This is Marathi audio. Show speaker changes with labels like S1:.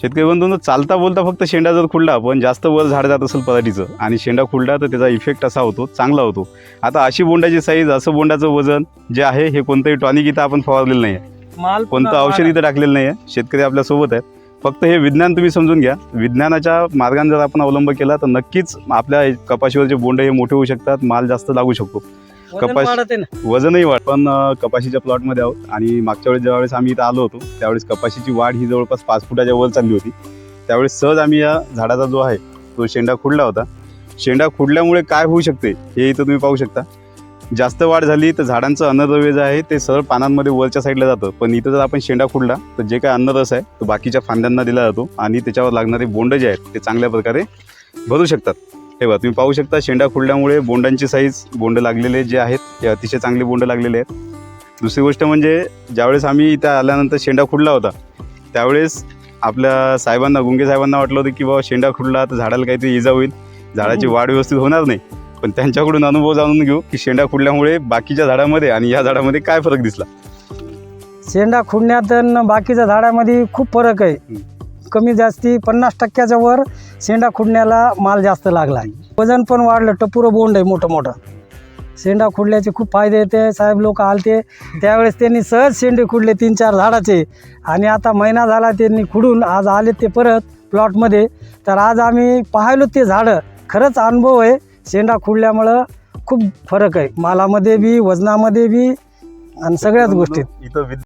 S1: शेतकरी बंधूंनो, चालता बोलता फक्त शेंडा जर खुडला पण जास्त वर झाड जात असेल पराठीचं आणि शेंडा खुडला तर त्याचा इफेक्ट असा होतो, चांगला होतो. आता अशी बोंडाची साईज, असं बोंडाचं वजन जे आहे, हे कोणतंही टॉनिक इथं आपण फवारलेलं नाही आहे, कोणतं औषध इथं टाकलेलं नाही आहे. शेतकरी आपल्यासोबत आहेत. फक्त हे विज्ञान तुम्ही समजून घ्या. विज्ञानाच्या मार्गाने जर आपण अवलंब केला तर नक्कीच आपल्या कपाशीवरचे बोंड हे मोठे होऊ शकतात, माल जास्त लागू शकतो. वजनही वाढ. पण कपाशीच्या प्लॉटमध्ये आहोत आणि मागच्या वेळेस ज्यावेळेस आम्ही इथं आलो होतो त्यावेळेस कपाशीची वाढ ही जवळपास 5 फुटाच्या वर चालली होती. त्यावेळेस सहज आम्ही या झाडाचा जो आहे तो शेंडा खुडला होता. शेंडा खुडल्यामुळे काय होऊ शकते हे इथं तुम्ही पाहू शकता. जास्त वाढ झाली तर झाडांचं अन्नद्रव्य जे आहे ते सरळ पानांमध्ये वरच्या साईडला जातं, पण इथं जर आपण शेंडा खुडला तर जे काय अन्नरस आहे तो बाकीच्या फांद्यांना दिला जातो आणि त्याच्यावर लागणारे बोंड जे आहेत ते चांगल्या प्रकारे भरू शकतात. हे बघा, तुम्ही पाहू शकता शेंडा खुडल्यामुळे बोंडांची साईज, बोंड लागलेले जे आहेत ते अतिशय चांगले बोंड लागलेले आहेत. दुसरी गोष्ट म्हणजे ज्यावेळेस आम्ही इथं आल्यानंतर शेंडा खुडला होता त्यावेळेस आपल्या साहेबांना, गुंगे साहेबांना वाटलं होतं की बाबा शेंडा खुडला तर झाडाला काहीतरी इजा होईल, झाडाची वाढ व्यवस्थित होणार नाही. पण त्यांच्याकडून अनुभव जाणून घेऊ की शेंडा खुडल्यामुळे बाकीच्या झाडामध्ये आणि या झाडामध्ये काय फरक दिसला.
S2: शेंडा खुडण्यात आणि बाकीच्या झाडामध्ये खूप फरक आहे. कमी जास्ती 50% वर शेंडा खुडण्याला माल जास्त लागला. वजन पण वाढलं, टपुरं बोंड आहे मोठं मोठं. शेंडा खुडल्याचे खूप फायदे येते. साहेब लोक आलते त्यावेळेस त्यांनी सहज शेंडे खुडले 3-4 झाडाचे आणि आता महिना झाला त्यांनी खुडून आज आले ते परत प्लॉटमध्ये. तर आज आम्ही पाहिलो ते झाडं. खरंच अनुभव आहे, शेंडा खुडल्यामुळं खूप फरक आहे मालामध्ये बी, वजनामध्ये बी आणि सगळ्याच गोष्टीत.
S1: इथं